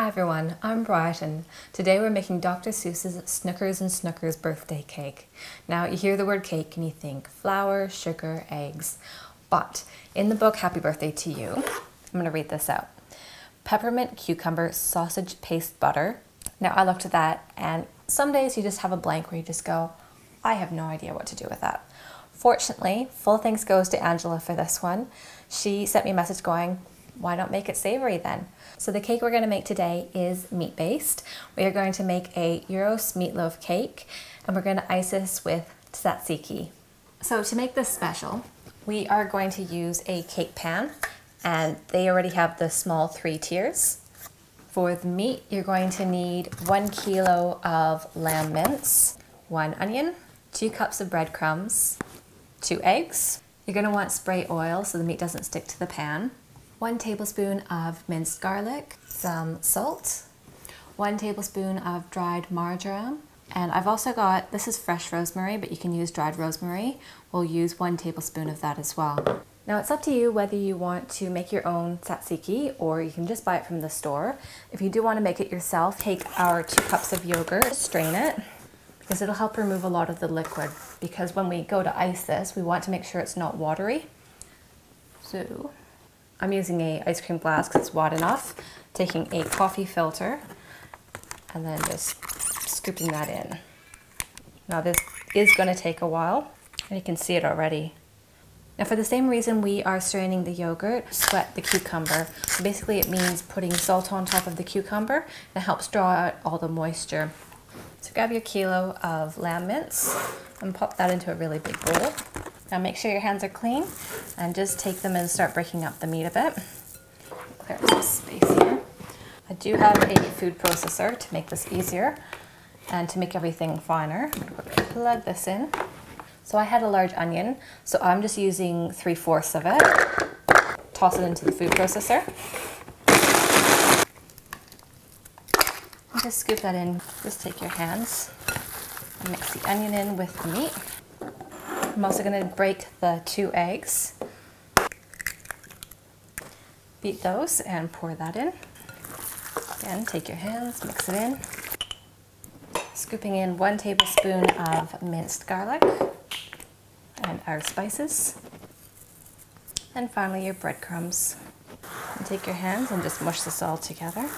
Hi everyone, I'm Bryton. Today we're making Dr. Seuss's Snookers and Snookers birthday cake. Now you hear the word cake and you think flour, sugar, eggs. But in the book Happy Birthday to You, I'm going to read this out. Peppermint, cucumber, sausage paste butter. Now I looked at that and some days you just have a blank where you just go, I have no idea what to do with that. Fortunately, full thanks goes to Angela for this one. She sent me a message going, why not make it savory then? So the cake we're going to make today is meat based. We are going to make a gyros meatloaf cake and we're going to ice this with tzatziki. So to make this special, we are going to use a cake pan and they already have the small 3 tiers. For the meat, you're going to need 1 kilo of lamb mince, 1 onion, 2 cups of breadcrumbs, 2 eggs. You're going to want spray oil so the meat doesn't stick to the pan. 1 tablespoon of minced garlic, some salt, 1 tablespoon of dried marjoram, and I've also got, this is fresh rosemary, but you can use dried rosemary. We'll use 1 tablespoon of that as well. Now it's up to you whether you want to make your own tzatziki or you can just buy it from the store. If you do want to make it yourself, take our 2 cups of yogurt, strain it, because it'll help remove a lot of the liquid, because when we go to ice this, we want to make sure it's not watery. So I'm using a ice cream glass because it's wide enough, taking a coffee filter and then just scooping that in. Now this is going to take a while and you can see it already. Now for the same reason we are straining the yogurt, sweat the cucumber. So basically it means putting salt on top of the cucumber and it helps draw out all the moisture. So grab your kilo of lamb mince and pop that into a really big bowl. Now make sure your hands are clean and just take them and start breaking up the meat a bit. Clear some space here. I do have a food processor to make this easier and to make everything finer. I'm going to plug this in. So I had a large onion, so I'm just using 3/4 of it. Toss it into the food processor. And just scoop that in. Just take your hands and mix the onion in with the meat. I'm also going to break the 2 eggs, beat those and pour that in. Again, take your hands, mix it in. Scooping in 1 tablespoon of minced garlic and our spices. And finally your breadcrumbs. And take your hands and just mush this all together.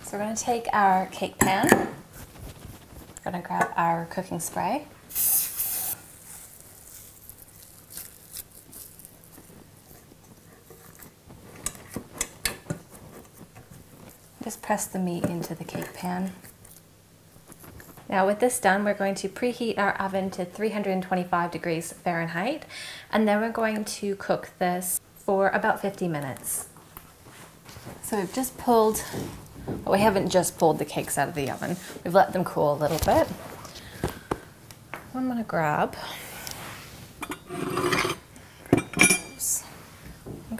So we're going to take our cake pan. We're going to grab our cooking spray. Just press the meat into the cake pan. Now with this done, we're going to preheat our oven to 325 degrees Fahrenheit, and then we're going to cook this for about 50 minutes. So we've just pulled, well, we haven't just pulled the cakes out of the oven. We've let them cool a little bit. I'm going to grab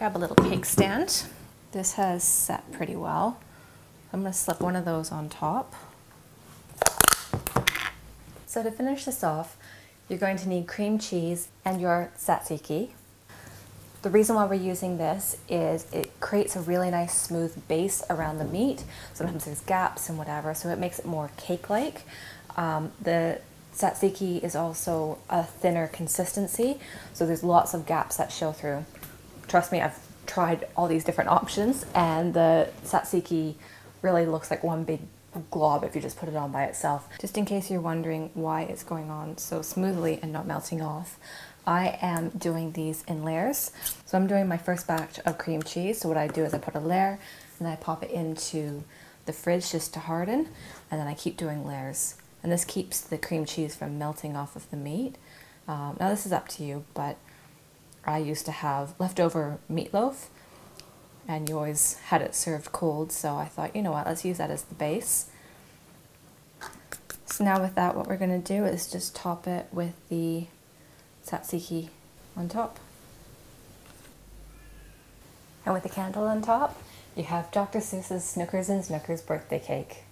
a little cake stand. This has set pretty well. I'm going to slip one of those on top. So to finish this off, you're going to need cream cheese and your tzatziki. The reason why we're using this is it creates a really nice smooth base around the meat. Sometimes there's gaps and whatever, so it makes it more cake-like. The tzatziki is also a thinner consistency, so there's lots of gaps that show through. Trust me, I've tried all these different options and the tzatziki really looks like one big glob if you just put it on by itself. Just in case you're wondering why it's going on so smoothly and not melting off, I am doing these in layers. So I'm doing my first batch of cream cheese. So what I do is I put a layer and then I pop it into the fridge just to harden, and then I keep doing layers. And this keeps the cream cheese from melting off of the meat. Now this is up to you, but I used to have leftover meatloaf and you always had it served cold, so I thought, you know what, let's use that as the base. So now with that, what we're going to do is just top it with the tzatziki on top. And with the candle on top, you have Dr. Seuss's Snookers and Snookers birthday cake.